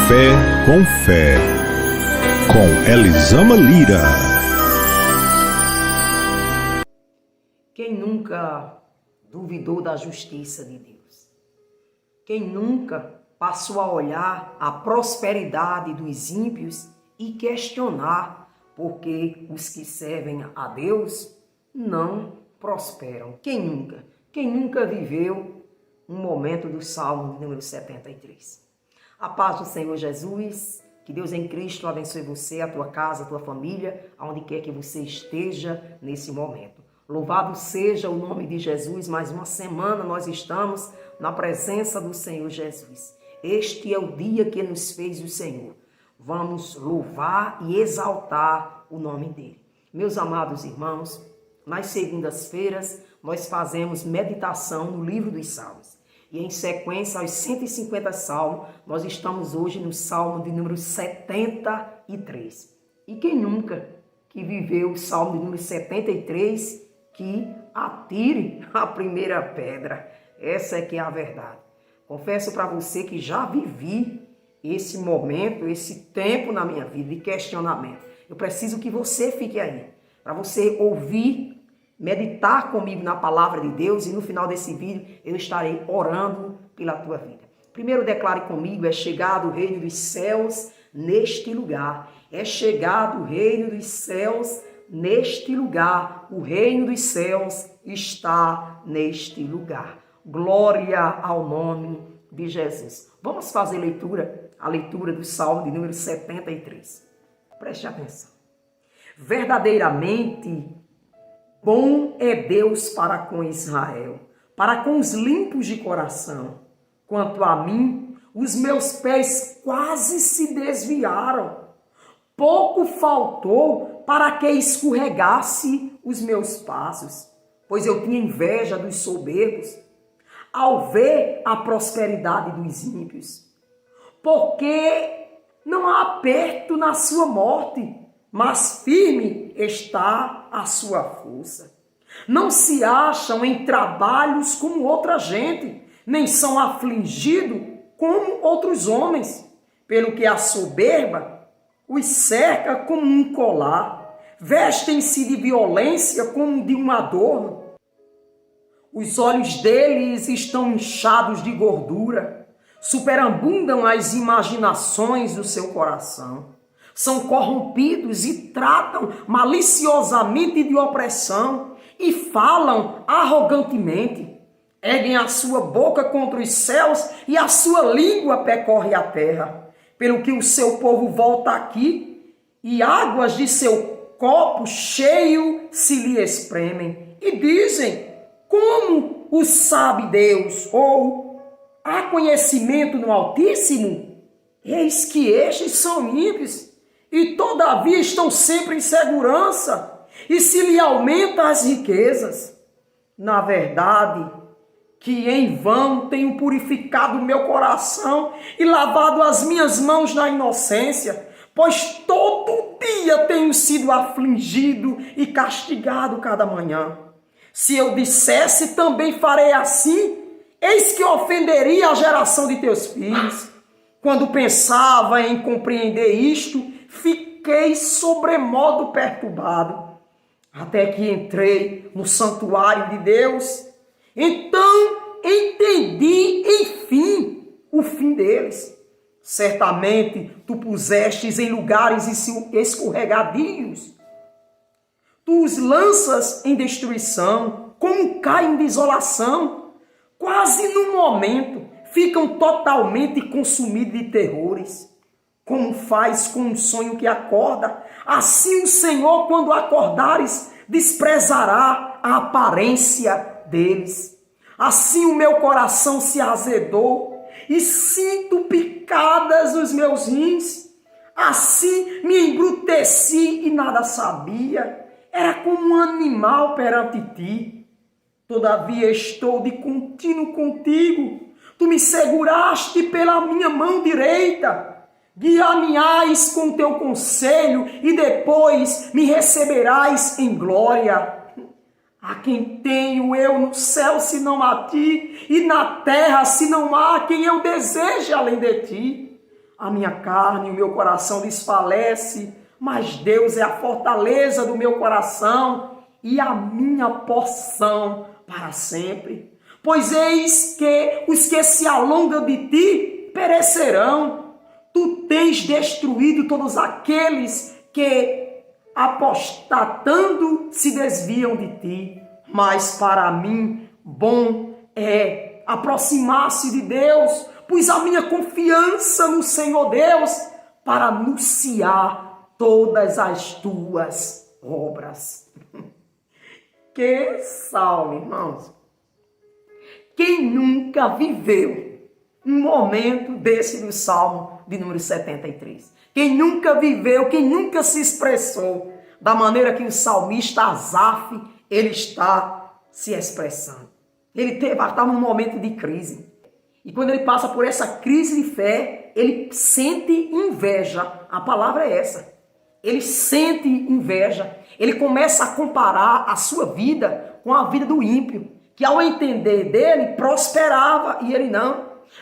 Café com Fé, com Elisama Lira. Quem nunca duvidou da justiça de Deus? Quem nunca passou a olhar a prosperidade dos ímpios e questionar por que os que servem a Deus não prosperam? Quem nunca? Quem nunca viveu um momento do Salmo número 73? A paz do Senhor Jesus, que Deus em Cristo abençoe você, a tua casa, a tua família, aonde quer que você esteja nesse momento. Louvado seja o nome de Jesus, mais uma semana nós estamos na presença do Senhor Jesus. Este é o dia que nos fez o Senhor. Vamos louvar e exaltar o nome dele. Meus amados irmãos, nas segundas-feiras nós fazemos meditação no livro dos Salmos. E em sequência aos 150 salmos, nós estamos hoje no salmo de número 73. E quem nunca que viveu o salmo de número 73, que atire a primeira pedra. Essa é que é a verdade. Confesso para você que já vivi esse momento, esse tempo na minha vida de questionamento. Eu preciso que você fique aí, para você ouvir, meditar comigo na palavra de Deus, e no final desse vídeo eu estarei orando pela tua vida. Primeiro declare comigo: é chegado o reino dos céus neste lugar. É chegado o reino dos céus neste lugar. O reino dos céus está neste lugar. Glória ao nome de Jesus. Vamos fazer a leitura do Salmo de número 73. Preste atenção. Verdadeiramente bom é Deus para com Israel, para com os limpos de coração. Quanto a mim, os meus pés quase se desviaram. Pouco faltou para que escorregasse os meus passos, pois eu tinha inveja dos soberbos, ao ver a prosperidade dos ímpios. Porque não há aperto na sua morte, mas firme está a sua força. Não se acham em trabalhos como outra gente, nem são afligidos como outros homens, pelo que a soberba os cerca como um colar, vestem-se de violência como de um adorno. Os olhos deles estão inchados de gordura, superabundam as imaginações do seu coração. São corrompidos e tratam maliciosamente de opressão e falam arrogantemente. Erguem a sua boca contra os céus e a sua língua percorre a terra. Pelo que o seu povo volta aqui e águas de seu copo cheio se lhe espremem. E dizem: como o sabe Deus? Ou há conhecimento no Altíssimo? Eis que estes são ímpios e todavia estão sempre em segurança, e se lhe aumenta as riquezas. Na verdade, que em vão tenho purificado o meu coração e lavado as minhas mãos na inocência, pois todo dia tenho sido afligido e castigado cada manhã. Se eu dissesse também farei assim, eis que ofenderia a geração de teus filhos. Quando pensava em compreender isto, fiquei sobremodo perturbado, até que entrei no santuário de Deus. Então entendi, enfim, o fim deles. Certamente tu pusestes em lugares escorregadios. Tu os lanças em destruição, como caem em desolação. Quase no momento ficam totalmente consumidos de terrores. Como faz com um sonho que acorda, assim o Senhor, quando acordares, desprezará a aparência deles. Assim o meu coração se azedou e sinto picadas os meus rins. Assim me embruteci e nada sabia. Era como um animal perante ti. Todavia estou de contínuo contigo. Tu me seguraste pela minha mão direita. Guiar-me-ás com teu conselho e depois me receberás em glória. A quem tenho eu no céu senão a ti, e na terra senão há quem eu deseje além de ti. a minha carne e o meu coração desfalece, mas Deus é a fortaleza do meu coração e a minha porção para sempre. Pois eis que os que se alongam de ti perecerão. Tu tens destruído todos aqueles que, apostatando, se desviam de ti. Mas para mim, bom é aproximar-se de Deus, pois a minha confiança no Senhor Deus para anunciar todas as tuas obras. Que salmo, irmãos! Quem nunca viveu um momento desse do Salmo de número 73? Quem nunca viveu, quem nunca se expressou da maneira que o salmista Asaf, ele está se expressando. Ele estava num momento de crise. E quando ele passa por essa crise de fé, ele sente inveja. A palavra é essa. Ele sente inveja. Ele começa a comparar a sua vida com a vida do ímpio, que ao entender dele, prosperava e ele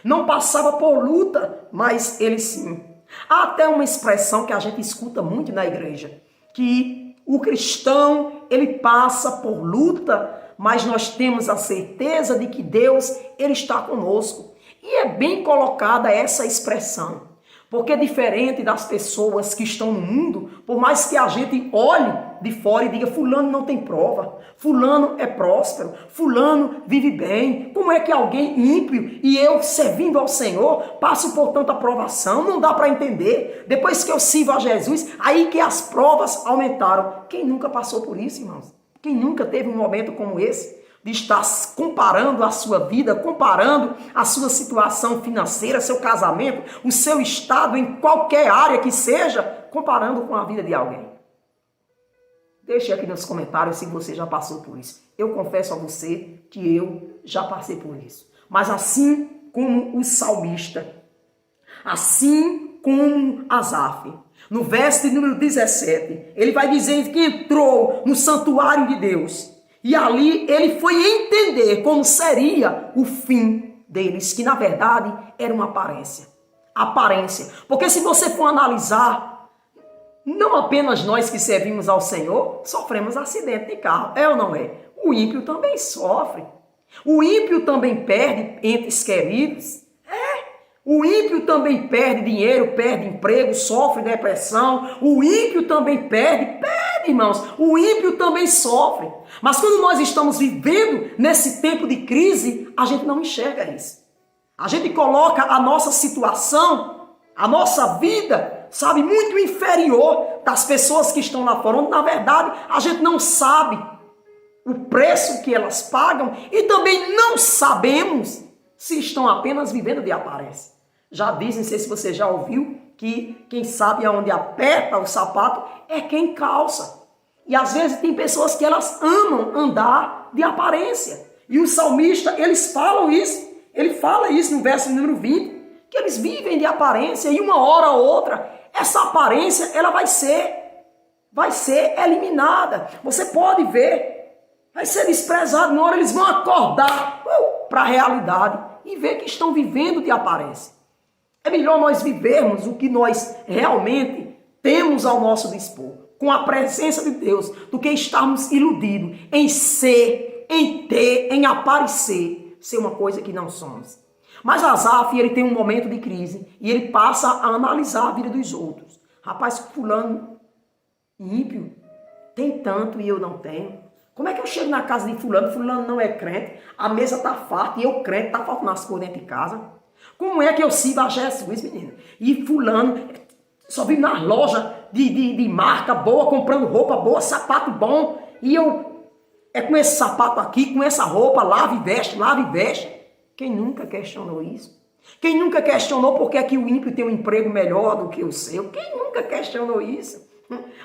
não passava por luta, mas ele sim. Há até uma expressão que a gente escuta muito na igreja, que o cristão, ele passa por luta, mas nós temos a certeza de que Deus, ele está conosco. E é bem colocada essa expressão. Porque diferente das pessoas que estão no mundo, por mais que a gente olhe de fora e diga, fulano não tem prova, fulano é próspero, fulano vive bem, como é que alguém ímpio e eu servindo ao Senhor passo por tanta provação? Não dá para entender. Depois que eu sirvo a Jesus, aí que as provas aumentaram. Quem nunca passou por isso, irmãos? Quem nunca teve um momento como esse? De estar comparando a sua vida, comparando a sua situação financeira, seu casamento, o seu estado em qualquer área que seja, comparando com a vida de alguém. Deixe aqui nos comentários se você já passou por isso. Eu confesso a você que eu já passei por isso. Mas assim como o salmista, assim como Asaf, no verso de número 17, ele vai dizer que entrou no santuário de Deus. E ali ele foi entender como seria o fim deles, que na verdade era uma aparência. Aparência. Porque se você for analisar, não apenas nós que servimos ao Senhor sofremos acidente de carro. É ou não é? O ímpio também sofre. O ímpio também perde entes queridos. O ímpio também perde dinheiro, perde emprego, sofre depressão. O ímpio também perde, irmãos. O ímpio também sofre. Mas quando nós estamos vivendo nesse tempo de crise, a gente não enxerga isso. A gente coloca a nossa situação, a nossa vida, sabe, muito inferior das pessoas que estão lá fora, onde na verdade a gente não sabe o preço que elas pagam e também não sabemos se estão apenas vivendo de aparência. Já dizem, não sei se você já ouviu, que quem sabe aonde aperta o sapato é quem calça. E às vezes tem pessoas que elas amam andar de aparência. E o salmista, eles falam isso. Ele fala isso no verso número 20, que eles vivem de aparência e uma hora ou outra, essa aparência ela vai ser eliminada. Você pode ver, vai ser desprezado. Uma hora eles vão acordar para a realidade e ver que estão vivendo de aparência. É melhor nós vivermos o que nós realmente temos ao nosso dispor, com a presença de Deus, do que estarmos iludidos em ser, em ter, em aparecer, ser uma coisa que não somos. Mas Asaf, ele tem um momento de crise e ele passa a analisar a vida dos outros. Rapaz, fulano ímpio tem tanto e eu não tenho. Como é que eu chego na casa de fulano não é crente, a mesa está farta e eu crente, está faltando as coisas dentro de casa? Como é que eu sirvo a Jesus, menino? E fulano só vive nas lojas de marca boa, comprando roupa boa, sapato bom. E eu com esse sapato aqui, com essa roupa, lava e veste. Quem nunca questionou isso? Quem nunca questionou por que é que o ímpio tem um emprego melhor do que o seu? Quem nunca questionou isso?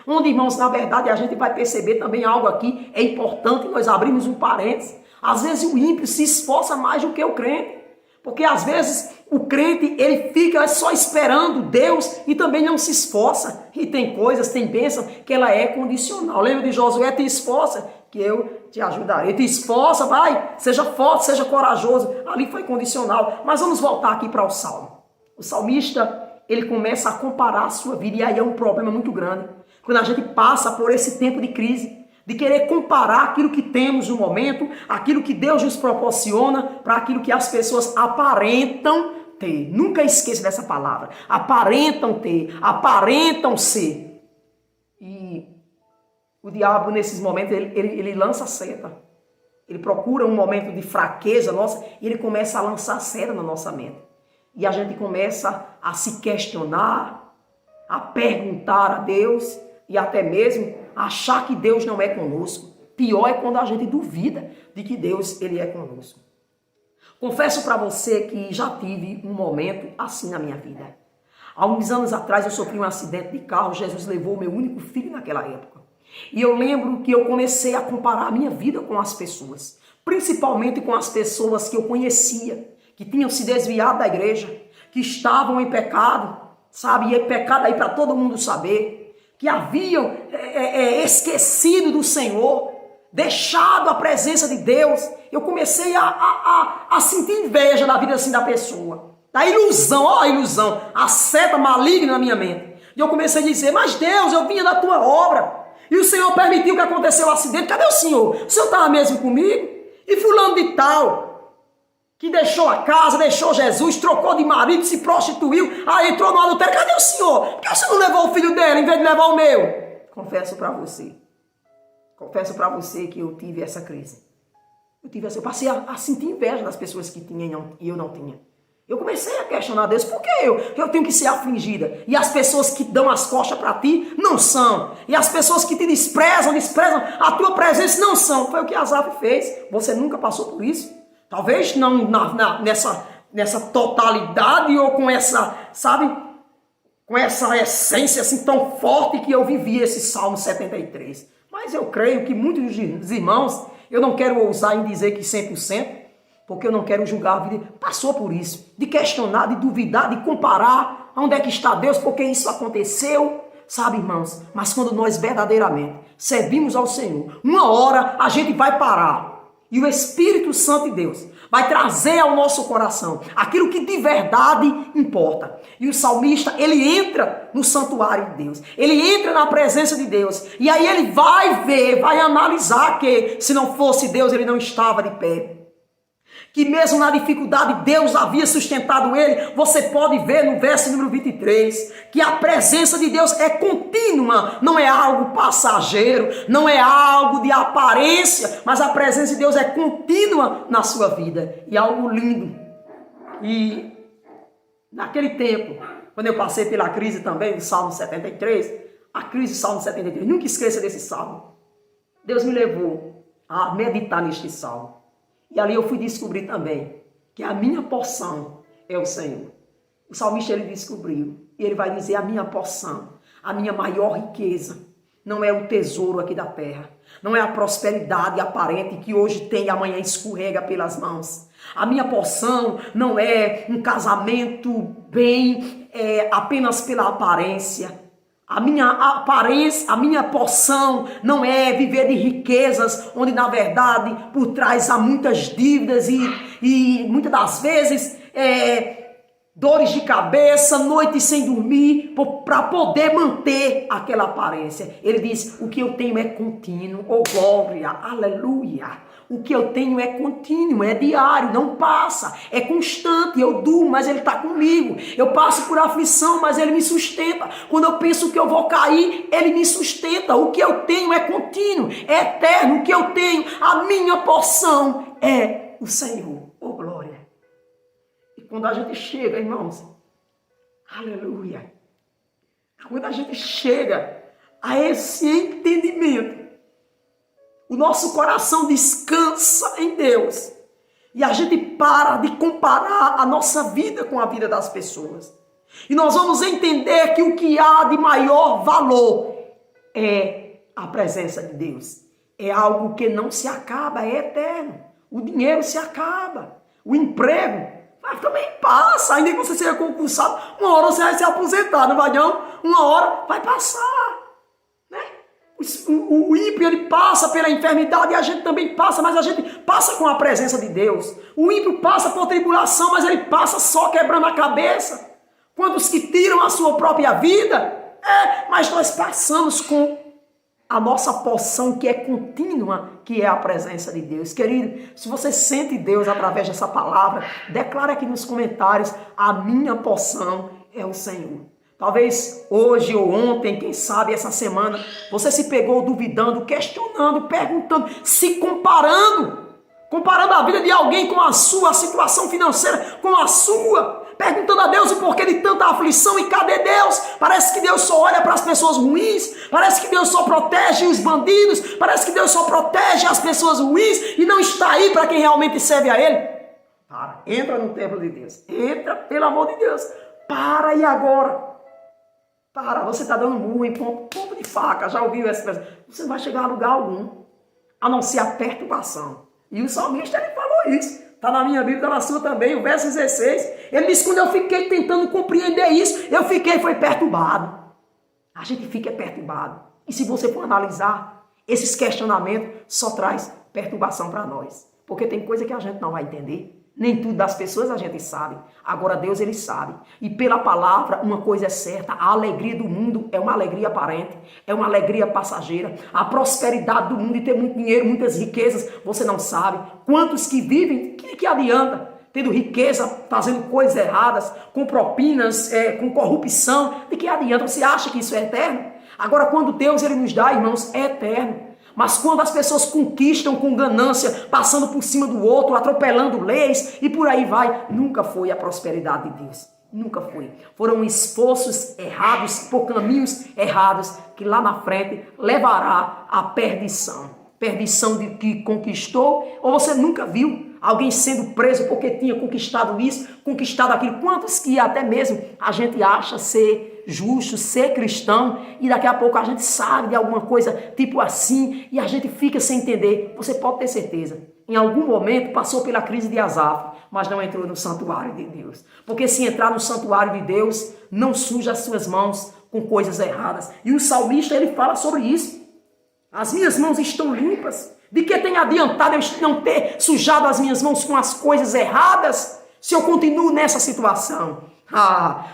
Onde, irmãos, na verdade, a gente vai perceber também algo aqui, é importante nós abrimos um parênteses. Às vezes o ímpio se esforça mais do que o crente. Porque às vezes o crente, ele fica só esperando Deus e também não se esforça. E tem coisas, tem bênção que ela é condicional. Lembra de Josué, te esforça que eu te ajudarei. Te esforça, vai, seja forte, seja corajoso. Ali foi condicional. Mas vamos voltar aqui para o Salmo. O salmista, ele começa a comparar a sua vida. E aí é um problema muito grande. Quando a gente passa por esse tempo de crise, de querer comparar aquilo que temos no momento, aquilo que Deus nos proporciona, para aquilo que as pessoas aparentam ter. Nunca esqueça dessa palavra. Aparentam ter, aparentam ser. E o diabo, nesses momentos, ele lança seta. Ele procura um momento de fraqueza nossa e ele começa a lançar seta na nossa mente. E a gente começa a se questionar, a perguntar a Deus e até mesmo achar que Deus não é conosco. Pior é quando a gente duvida de que Deus ele é conosco. Confesso para você que já tive um momento assim na minha vida. Há uns anos atrás eu sofri um acidente de carro, Jesus levou o meu único filho naquela época. E eu lembro que eu comecei a comparar a minha vida com as pessoas, principalmente com as pessoas que eu conhecia, que tinham se desviado da igreja, que estavam em pecado, sabe? E é pecado aí para todo mundo saber, que haviam esquecido do Senhor, deixado a presença de Deus. Eu comecei a sentir inveja na vida assim da pessoa, da ilusão, ó a ilusão, a seta maligna na minha mente. E eu comecei a dizer, mas Deus, eu vinha da tua obra, e o Senhor permitiu que aconteceu o acidente, cadê o Senhor? O Senhor estava mesmo comigo? E fulano de tal, que deixou a casa, deixou Jesus, trocou de marido, se prostituiu, aí entrou no adultério, cadê o Senhor? Por que você não levou o filho dele em vez de levar o meu? Confesso para você que eu tive essa crise. Eu passei a sentir inveja das pessoas que tinham e eu não tinha. Eu comecei a questionar Deus, por que eu tenho que ser afligida? E as pessoas que dão as costas para ti não são. E as pessoas que te desprezam a tua presença não são. Foi o que Asaf fez. Você nunca passou por isso? Talvez não nessa totalidade ou com essa, sabe, com essa essência assim tão forte que eu vivi esse Salmo 73. Mas eu creio que muitos dos irmãos, eu não quero ousar em dizer que 100%, porque eu não quero julgar a vida, passou por isso, de questionar, de duvidar, de comparar onde é que está Deus, porque isso aconteceu, sabe, irmãos? Mas quando nós verdadeiramente servimos ao Senhor, uma hora a gente vai parar e o Espírito Santo de Deus vai trazer ao nosso coração aquilo que de verdade importa. E o salmista, ele entra no santuário de Deus, ele entra na presença de Deus, e aí ele vai ver, vai analisar que se não fosse Deus ele não estava de pé. Que mesmo na dificuldade Deus havia sustentado ele. Você pode ver no verso número 23, que a presença de Deus é contínua, não é algo passageiro, não é algo de aparência, mas a presença de Deus é contínua na sua vida. E algo lindo. E naquele tempo, quando eu passei pela crise também do Salmo 73, a crise do Salmo 73, nunca esqueça desse Salmo. Deus me levou a meditar neste Salmo. E ali eu fui descobrir também que a minha porção é o Senhor. O salmista ele descobriu. E ele vai dizer, a minha porção, a minha maior riqueza, não é o tesouro aqui da terra. Não é a prosperidade aparente que hoje tem e amanhã escorrega pelas mãos. A minha porção não é um casamento bem apenas pela aparência. A minha aparência, a minha porção não é viver de riquezas, onde na verdade por trás há muitas dívidas e muitas das vezes dores de cabeça, noites sem dormir, para poder manter aquela aparência. Ele diz, o que eu tenho é contínuo, oh glória, aleluia. O que eu tenho é contínuo, é diário, não passa, é constante. Eu durmo, mas Ele está comigo. Eu passo por aflição, mas Ele me sustenta. Quando eu penso que eu vou cair, Ele me sustenta. O que eu tenho é contínuo, é eterno. O que eu tenho, a minha porção é o Senhor. Oh glória! E quando a gente chega, irmãos, aleluia! Quando a gente chega a esse entendimento, o nosso coração descansa em Deus. E a gente para de comparar a nossa vida com a vida das pessoas. E nós vamos entender que o que há de maior valor é a presença de Deus. É algo que não se acaba, é eterno. O dinheiro se acaba. O emprego também passa. Ainda que você seja concursado, uma hora você vai se aposentar, não vai não? Uma hora vai passar. O ímpio ele passa pela enfermidade e a gente também passa, mas a gente passa com a presença de Deus. O ímpio passa por tribulação, mas ele passa só quebrando a cabeça. Quantos que tiram a sua própria vida? Mas nós passamos com a nossa porção que é contínua, que é a presença de Deus. Querido, se você sente Deus através dessa palavra, declara aqui nos comentários: a minha porção é o Senhor. Talvez hoje ou ontem, quem sabe essa semana, você se pegou duvidando, questionando, perguntando, se comparando a vida de alguém com a sua situação financeira, com a sua, perguntando a Deus o porquê de tanta aflição. E cadê Deus? Parece que Deus só olha para as pessoas ruins, parece que Deus só protege os bandidos, parece que Deus só protege as pessoas ruins e não está aí para quem realmente serve a Ele. Para, entra no templo de Deus, entra, pelo amor de Deus, para. E agora? Para, você está dando murro em ponto de faca, já ouviu essa expressão? Você não vai chegar a lugar algum, a não ser a perturbação. E o salmista, ele falou isso. Está na minha Bíblia, está na sua também, o verso 16. Ele disse: quando eu fiquei tentando compreender isso, eu foi perturbado. A gente fica perturbado. E se você for analisar, esses questionamentos só traz perturbação para nós. Porque tem coisa que a gente não vai entender. Nem tudo das pessoas a gente sabe. Agora Deus, Ele sabe. E pela palavra, uma coisa é certa: a alegria do mundo é uma alegria aparente, é uma alegria passageira. A prosperidade do mundo e ter muito dinheiro, muitas riquezas, você não sabe. Quantos que vivem, que adianta? Tendo riqueza, fazendo coisas erradas, com propinas, com corrupção. De que adianta? Você acha que isso é eterno? Agora, quando Deus, Ele nos dá, irmãos, é eterno. Mas quando as pessoas conquistam com ganância, passando por cima do outro, atropelando leis e por aí vai, nunca foi a prosperidade de Deus. Nunca foi. Foram esforços errados, por caminhos errados, que lá na frente levará à perdição. Perdição de que conquistou, ou você nunca viu alguém sendo preso porque tinha conquistado isso, conquistado aquilo. Quantos que até mesmo a gente acha ser justo, ser cristão, e daqui a pouco a gente sabe de alguma coisa tipo assim, e a gente fica sem entender. Você pode ter certeza, em algum momento passou pela crise de Asaf, mas não entrou no santuário de Deus. Porque se entrar no santuário de Deus, não suja as suas mãos com coisas erradas. E o salmista, ele fala sobre isso. As minhas mãos estão limpas. De que tem adiantado eu não ter sujado as minhas mãos com as coisas erradas, se eu continuo nessa situação?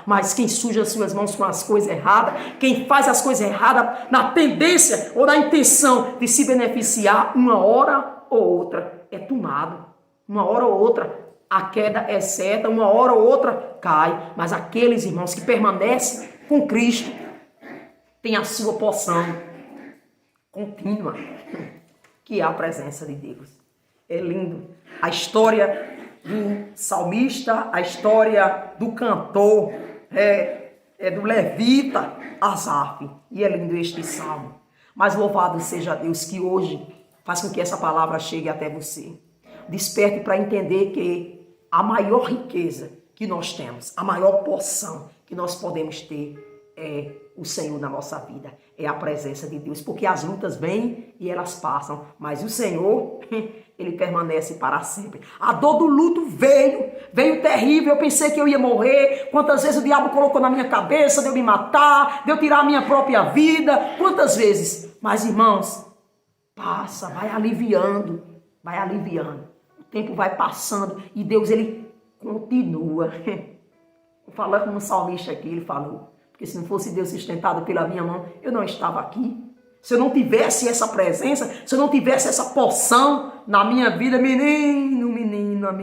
Mas quem suja as suas mãos com as coisas erradas, quem faz as coisas erradas na tendência ou na intenção de se beneficiar, uma hora ou outra é tomado. Uma hora ou outra a queda é certa, uma hora ou outra cai. Mas aqueles irmãos que permanecem com Cristo têm a sua porção contínua, que é a presença de Deus. É lindo. A história do salmista, a história do cantor, do levita, Asaf. E é lindo este salmo. Mas louvado seja Deus que hoje faz com que essa palavra chegue até você. Desperte para entender que a maior riqueza que nós temos, a maior porção que nós podemos ter é o Senhor na nossa vida, é a presença de Deus, porque as lutas vêm e elas passam, mas o Senhor, Ele permanece para sempre. A dor do luto veio terrível, eu pensei que eu ia morrer, quantas vezes o diabo colocou na minha cabeça de eu me matar, de eu tirar a minha própria vida, quantas vezes, mas irmãos, passa, vai aliviando, o tempo vai passando e Deus, Ele continua. Falando como salmista aqui, ele falou, porque se não fosse Deus sustentado pela minha mão, eu não estava aqui. Se eu não tivesse essa presença, se eu não tivesse essa porção na minha vida, menina,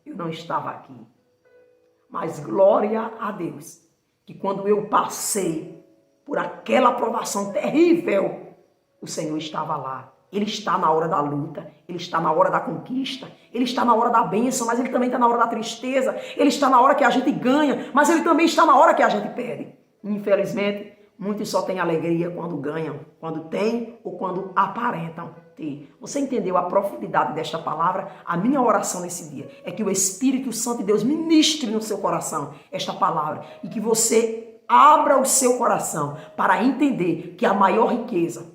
eu não estava aqui. Mas glória a Deus, que quando eu passei por aquela provação terrível, o Senhor estava lá. Ele está na hora da luta, Ele está na hora da conquista, Ele está na hora da bênção, mas Ele também está na hora da tristeza, Ele está na hora que a gente ganha, mas Ele também está na hora que a gente perde. Infelizmente, muitos só têm alegria quando ganham, quando têm ou quando aparentam ter. Você entendeu a profundidade desta palavra? A minha oração nesse dia é que o Espírito Santo de Deus ministre no seu coração esta palavra e que você abra o seu coração para entender que a maior riqueza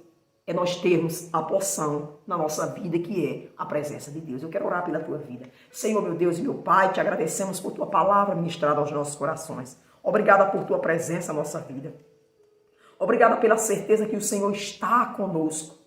é nós termos a porção na nossa vida, que é a presença de Deus. Eu quero orar pela tua vida. Senhor, meu Deus e meu Pai, te agradecemos por tua palavra ministrada aos nossos corações. Obrigada por tua presença na nossa vida. Obrigada pela certeza que o Senhor está conosco,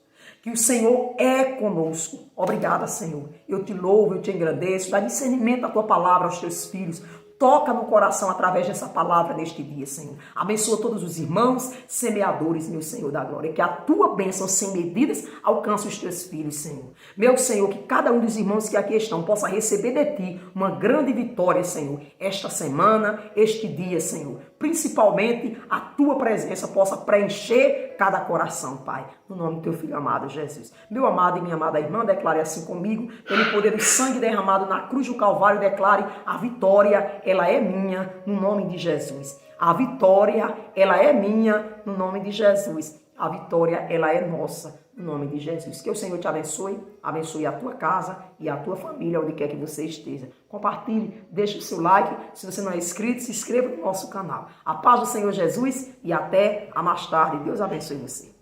que o Senhor é conosco. Obrigada, Senhor. Eu te louvo, eu te engrandeço. Dá discernimento à tua palavra aos teus filhos. Toca no coração através dessa palavra neste dia, Senhor. Abençoa todos os irmãos, semeadores, meu Senhor da glória. Que a tua bênção sem medidas alcance os teus filhos, Senhor. Meu Senhor, que cada um dos irmãos que aqui estão possa receber de ti uma grande vitória, Senhor. Esta semana, este dia, Senhor. Principalmente a tua presença possa preencher cada coração, Pai. No nome do teu filho amado, Jesus. Meu amado e minha amada irmã, declare assim comigo. Pelo poder do sangue derramado na cruz do Calvário, declare a vitória, ela é minha, no nome de Jesus. A vitória, ela é minha, no nome de Jesus. A vitória, ela é nossa, no nome de Jesus. Que o Senhor te abençoe, abençoe a tua casa e a tua família, onde quer que você esteja. Compartilhe, deixe o seu like. Se você não é inscrito, se inscreva no nosso canal. A paz do Senhor Jesus e até a mais tarde. Deus abençoe você.